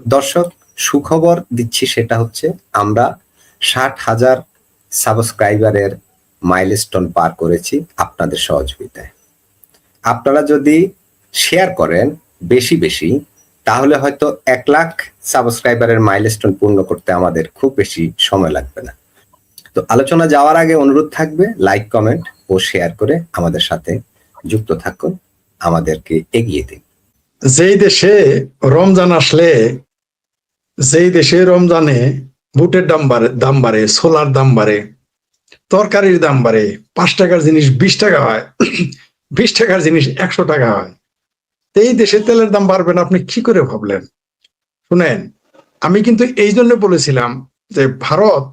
দর্শক, সুখবর দিচ্ছি, সেটা হচ্ছে আমরা 60,000 সাবস্ক্রাইবারের মাইলস্টোন পার করেছি আপনাদের সহযোগিতায়। আপনারা যদি শেয়ার করেন বেশি বেশি, তাহলে হয়তো 1 লাখ সাবস্ক্রাইবারের মাইলস্টোন পূর্ণ করতে আমাদের খুব বেশি সময় লাগবে না। তো আলোচনা যাওয়ার আগে অনুরোধ থাকবে, লাইক, কমেন্ট ও শেয়ার করে আমাদের সাথে যুক্ত থাকুন, আমাদেরকে এগিয়ে দিন। যেই দেশে রমজান আসলে, যেই দেশে রমজানে বুটের দাম বাড়ে, ছোলার দাম বাড়ে, তরকারির দাম বাড়ে, 5 টাকার জিনিস 20 টাকা হয়, 20 টাকার জিনিস 100 টাকা হয়, এই দেশে তেলের দাম বাড়বে না আপনি কি করে ভাবলেন? শুনেন, আমি কিন্তু এই জন্য বলেছিলাম যে ভারত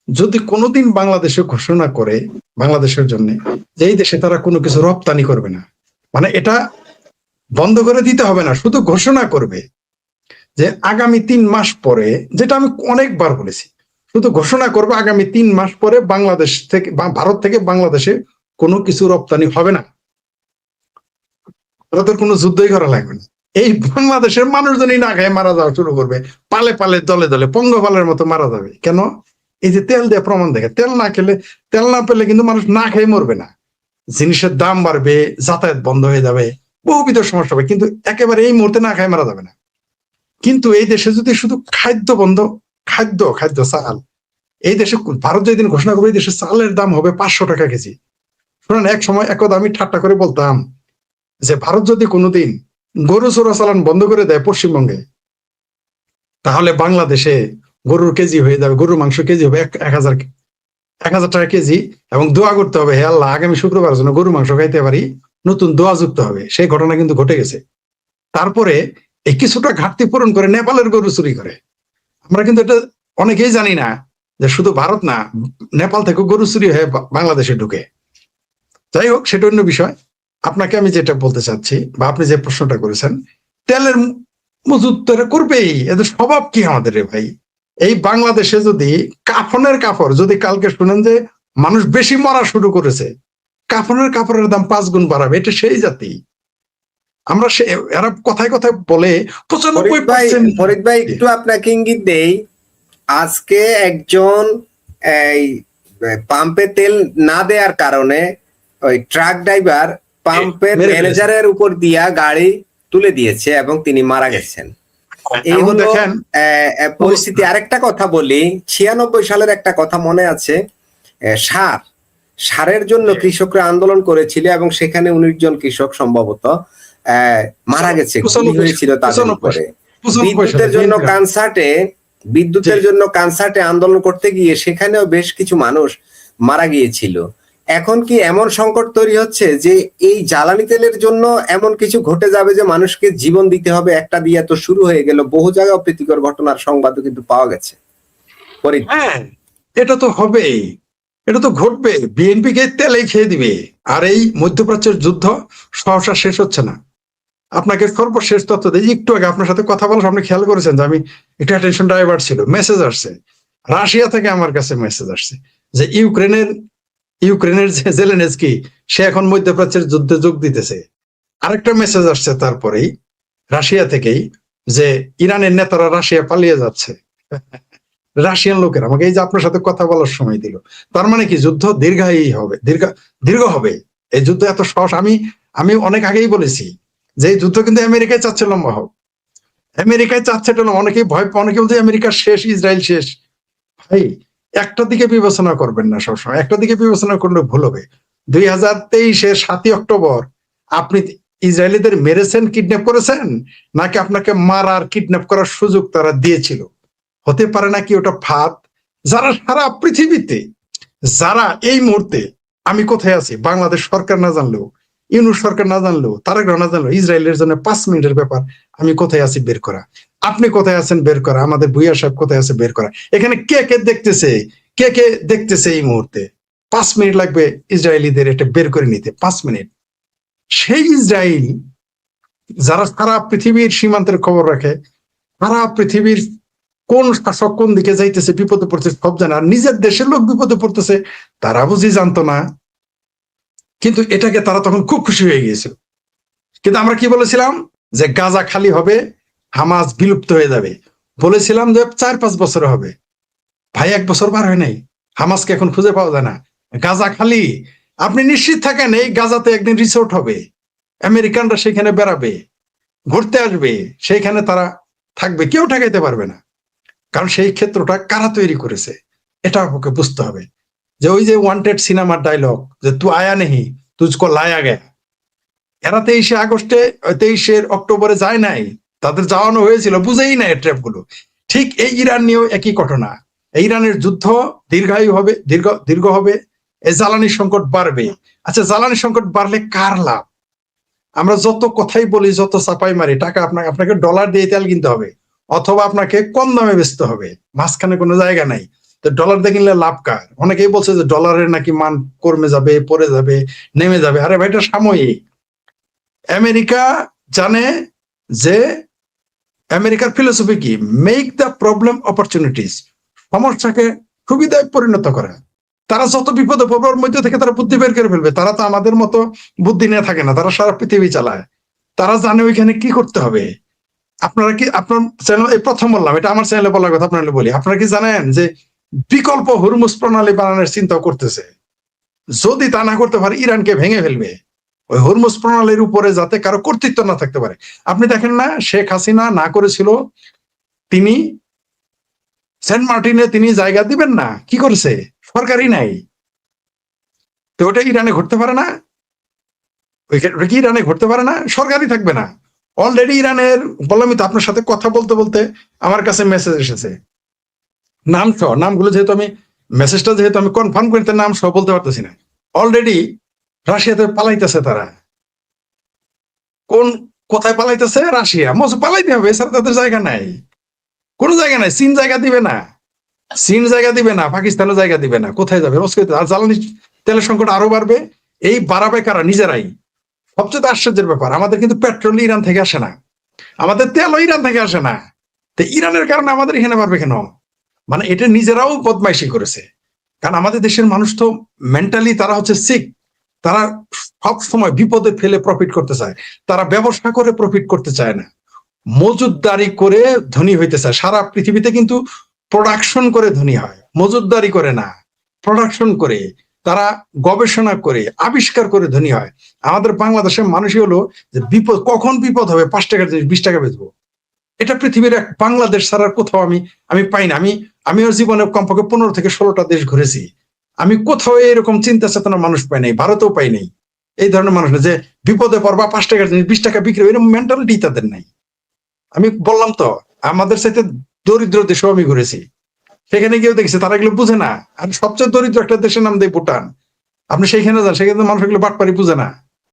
যদি কোনোদিন বাংলাদেশে ঘোষণা করে বাংলাদেশের জন্য যে এই দেশে তারা কোনো কিছু রপ্তানি করবে না, মানে এটা বন্ধ করে দিতে হবে না, শুধু ঘোষণা করবে যে আগামী 3 মাস পরে, যেটা আমি অনেকবার বলেছি, শুধু ঘোষণা করবে আগামী 3 মাস পরে বাংলাদেশ থেকে বা ভারত থেকে বাংলাদেশে কোনো কিছু রপ্তানি হবে না, ভারতের কোনো যুদ্ধই করা লাগবে না। এই বাংলাদেশের মানুষজনই না খায় মারা যাওয়া শুরু করবে, পালে পালে দলে দলে পঙ্গপালের মতো মারা যাবে। কেন? এই যে তেল দিয়ে প্রমাণ দেখে, তেল না পেলে কিন্তু মানুষ না খেয়ে মরবে না, জিনিসের দাম বাড়বে, যাতায়াত বন্ধ হয়ে যাবে, বহুবিধ সমস্যা হবে, কিন্তু একেবারে এই মুহূর্তে না খায় মারা যাবে না। কিন্তু এই দেশে যদি শুধু খাদ্য বন্ধ, খাদ্য চাল, এই দেশে ভারত যেদিন ঘোষণা করবে এই দেশে চালের দাম হবে 500 টাকা কেজি। শুনেন, এক সময় একদা আমি ঠাট্টা করে বলতাম যে ভারত যদি কোনোদিন গরু চোরাচালান বন্ধ করে দেয় পশ্চিমবঙ্গে, তাহলে বাংলাদেশে গরুর কেজি হয়ে যাবে, গরুর মাংস কেজি হবে 1,000 টাকা কেজি, এবং দোয়া করতে হবে, হে আল্লাহ আগামী শুক্রবার যেন গরু মাংস খাইতে পারি, নতুন দোয়া যুক্ত হবে। সেই ঘটনা কিন্তু ঘটে গেছে। তারপরে এই কিছুটা ঘাটতি পূরণ করে নেপালের গরু চুরি করে। আমরা কিন্তু এটা অনেকেই জানি না যে শুধু ভারত না, নেপাল থেকে গরু চুরি হয়ে বাংলাদেশে ঢুকে। যাই হোক, সেটা অন্য বিষয়। আপনাকে আমি যেটা বলতে চাচ্ছি, বা আপনি যে প্রশ্নটা করেছেন, তেলের মজুত করবেই, এদের স্বভাব কি আমাদের রে ভাই? এই বাংলাদেশে যদি কাফনের কাপড়, যদি কালকে শুনেন যে মানুষ বেশি মরা শুরু করেছে, কাফনের কাপড়ের দাম 5 গুণ বাড়াবে, এটা সেই জাতি। আমরা এরা কথায় কথায় বলে 95%। ফরিদ ভাই, একটু আপনাকে ইঙ্গিত দেই, আজকে একজন এই পাম্পে তেল না দেওয়ার কারণে ওই ট্রাক ড্রাইভার পাম্পের ম্যানেজারের উপর দিয়া গাড়ি তুলে দিয়েছে এবং তিনি মারা গেছেন। এই হলো পরিস্থিতি। আরেকটা কথা বলি, 96 সালের একটা কথা মনে আছে, সারের জন্য কৃষকরা আন্দোলন করেছিল এবং সেখানে 19 জন কৃষক সম্ভবত মারা গেছে, গুলি হয়েছিল তাদের উপরে। বিদ্যুতের জন্য কনসার্টে আন্দোলন করতে গিয়ে সেখানেও বেশ কিছু মানুষ মারা গিয়েছিল। এখন কি এমন সংকট তৈরি হচ্ছে যে এই জ্বালানি তেলের জন্য এমন কিছু ঘটে যাবে যে মানুষকে জীবন দিতে হবে? একটা দিয়ে তো শুরু হয়ে গেল, বহু জায়গায় অপ্রীতিকর ঘটনার সংবাদও কিন্তু পাওয়া গেছে। হ্যাঁ, এটা তো হবেই, এটা তো ঘটবে। বিএনপি কে তেলেই খেয়ে দিবে। আর এই মধ্যপ্রাচ্যের যুদ্ধ সহসা শেষ হচ্ছে না। আপনাকে সর্বশেষ তথ্য দিই, একটু আগে আপনার সাথে কথা বলার আপনি খেয়াল করেছেন যে আমি একটু অ্যাটেনশন ডাইভার্ট ছিল, মেসেজ আসছে রাশিয়া থেকে, আমার কাছে মেসেজ আসছে যে ইউক্রেনের যে জেলেনস্কি, সে এখন মধ্যপ্রাচ্যের যুদ্ধে যোগ দিতেছে। আরেকটা মেসেজ আসছে তারপরেই রাশিয়া থেকেই যে ইরানের নেতারা রাশিয়া পালিয়ে যাচ্ছে। রাশিয়ান লোকের আমাকে এই যে আপনার সাথে কথা বলার সময় দিল। তার মানে কি যুদ্ধ দীর্ঘ হবে। এই যুদ্ধ এত সহজ, আমি অনেক আগেই বলেছি যে এই যুদ্ধ কিন্তু আমেরিকায় চাচ্ছে লম্বা হোক, আমেরিকায় চাচ্ছে এটা। অনেকেই ভয় পায়, অনেকে বলছে আমেরিকা শেষ, ইসরায়েল শেষ। ভাই, একটা দিকে বিবেচনা করবেন না সবসময়, একটা দিকে বিবেচনা করলে ভুল হবে। 2023-এর 7ই অক্টোবর আপনি ইসরায়েলিদের মেরেছেন, কিডন্যাপ করেছেন, নাকি আপনাকে মারার কিডন্যাপ করার সুযোগ তারা দিয়েছিল? হতে পারে নাকি ওটা ফাঁদ? যারা সারা পৃথিবীতে, যারা এই মুহূর্তে, আমি কোথায় আছি বাংলাদেশ সরকার না জানলেও, ইউনূস সরকার না জানলেও, তারেক রহমান না জানলেও, ইসরায়েলের জন্য 5 মিনিটের ব্যাপার আমি কোথায় আছি বের করা, আপনি কোথায় আছেন বের করা, আমাদের ভূঁইয়া সাহেব কোথায় আছে বের করা। এখানে কে দেখতেছে এই মুহূর্তে? 5 মিনিট লাগবে ইসরায়েলিদের এটা বের করে নিতে, 5 মিনিট। সেই ইসরায়েল যারা সারা পৃথিবীর সীমান্তের খবর রাখে, সারা পৃথিবীর কোন শাসক কোন দিকে যাইতেছে, বিপদে পড়তেছে সব জানে, আর নিজের দেশের লোক বিপদে পড়তেছে তারা বুঝি জানতো না। কিন্তু এটাকে তারা তখন খুব খুশি হয়ে গিয়েছিল। কিন্তু আমরা কি বলেছিলাম যে গাজা খালি হবে, হামাস বিলুপ্ত হয়ে যাবে। বলেছিলাম যে 4-5 বছরে হবে, ভাই 1 বছর পার হয় নাই, হামাসকে এখন খুঁজে পাওয়া যায় না। গাজা খালি, আপনি নিশ্চিত থাকেন এই গাজাতে একদিন রিসোর্ট হবে, আমেরিকানরা সেখানে বেড়াবে, ঘুরতে আসবে, সেইখানে তারা থাকবে, কেউ ঠেকাইতে পারবে না। কারণ সেই ক্ষেত্রটা কারা তৈরি করেছে এটা আপনাকে বুঝতে হবে। যে ওই যে ওয়ান্টেড সিনেমার ডায়লগ যে তু আয়া নেহি তুজকো লায়া গে, এরা 23শে আগস্টে 23শে অক্টোবরে যায় নাই, তাদের যাওয়ানো হয়েছিল, বুঝেই নাই ট্র্যাপ গুলো। ঠিক এই ইরান নিয়েও একই ঘটনা। এই ইরানের যুদ্ধ দীর্ঘায়ু হবে, দীর্ঘ হবে, এই জ্বালানি সংকট বাড়বে। আচ্ছা, জ্বালানি সংকট বাড়লে কার লাভ? আমরা যত কথাই বলি, যত চাপাই মারি, টাকা আপনাকে ডলার দিয়ে তেল কিনতে হবে, অথবা আপনাকে কম দামে বেচতে হবে, মাঝখানে কোনো জায়গা নাই। তো ডলার দিয়ে কিনলে লাভ কার? অনেকেই বলছে যে ডলারের নাকি মান কমে যাবে, পড়ে যাবে, নেমে যাবে। আরে ভাই, এটা সাময়িক। আমেরিকা জানে যে, আমেরিকার ফিলোসফি কি, মেক দ্য প্রবলেম অপরচুনিটিস, সমস্যাকে সুবিধায় পরিণত করা। তারা যত বিপদে পড়বে ওর মধ্যে থেকে তারা বুদ্ধি বের করে ফেলবে। তারা তো আমাদের মতো বুদ্ধি নিয়ে থাকে না, তারা সারা পৃথিবী চালায়, তারা জানে ওইখানে কি করতে হবে। আপনারা কি, আপনার চ্যানেল এই প্রথম বললাম, এটা আমার চ্যানেলে বলার কথা আপনারা বলি, আপনারা কি জানেন যে বিকল্প হুরমুজ প্রণালী বানানোর চিন্তা করতেছে? যদি তা না করতে পারে ইরানকে ভেঙে ফেলবে, ওই হুরমুজ প্রণালীর উপরে যাতে কারো কর্তৃত্ব না থাকতে পারে। আপনি দেখেন না, শেখ হাসিনা না করেছিল, তিনি সেন্ট মার্টিনে তিনি জায়গা দিবেন না, কি করেছে? সরকারই নাই। তো ওটা ইরানে ঘটতে পারে না? ওইটা কি ইরানে ঘটতে পারে না? সরকারই থাকবে না। অলরেডি ইরানের, বললামই তো, আপনার সাথে কথা বলতে বলতে আমার কাছে মেসেজ এসেছে, নাম সহ, নামগুলো যেহেতু আমি, মেসেজটা যেহেতু আমি কনফার্ম করতে নাম সহ বলতে পারতেছি না, অলরেডি রাশিয়াতে পালাইতেছে তারা। কোথায় পালাইতেছে? রাশিয়া। পালাইতে হবে, এছাড়া তাদের জায়গা নাই, কোনো জায়গা নাই। চীন জায়গা দিবে না, চীন জায়গা দিবে না, পাকিস্তানও জায়গা দিবে না। কোথায় যাবে? আর জ্বালানি তেলের সংকট আরো বাড়বে। এই বাড়াবে কারা? নিজেরাই। সবচেয়ে আশ্চর্যের ব্যাপার, আমাদের কিন্তু পেট্রোল ইরান থেকে আসে না, আমাদের তেলও ইরান থেকে আসে না। তো ইরানের কারণে আমাদের এখানে পারবে কেন? মানে এটা নিজেরাও বদমাইশি করেছে। কারণ আমাদের দেশের মানুষ তো মেন্টালি তারা হচ্ছে সিক, তারা সব সময় বিপদে ফেলে প্রফিট করতে চায়, তারা ব্যবসা করে প্রফিট করতে চায় না, মজুদদারি করে ধনী হইতে চায়। সারা পৃথিবীতে কিন্তু প্রোডাকশন করে ধনী হয়, মজুদদারি করে না, প্রোডাকশন করে, তারা গবেষণা করে, আবিষ্কার করে ধনী হয়। আমাদের বাংলাদেশের মানুষই হলো যে বিপদ, কখন বিপদ হবে 5 টাকার জিনিস 20 টাকা বেচবো। এটা পৃথিবীর বাংলাদেশ ছাড়ার কোথাও আমি পাই না। আমি ওর জীবনে কমপক্ষে 15 থেকে 16টা দেশ ঘুরেছি, আমি কোথাও এরকম চিন্তা চেতনা মানুষ পাই নাই, ভারতেও পাই নাই। এই ধরনের মানুষ না যে বিপদে পড়বা 5 টাকার জিনিস 20 টাকা বিক্রি, এরকম মেন্টালিটি তাদের নাই। আমি বললাম তো, আমাদের সাথে দরিদ্র দেশেও আমি ঘুরেছি, সেখানে গিয়েও দেখছি তারা এগুলো বুঝে না। আর সবচেয়ে দরিদ্র একটা দেশের নাম দেয় ভুটান, আপনি সেইখানে যান, সেখানে মানুষ এগুলো বাটপারি বুঝে না।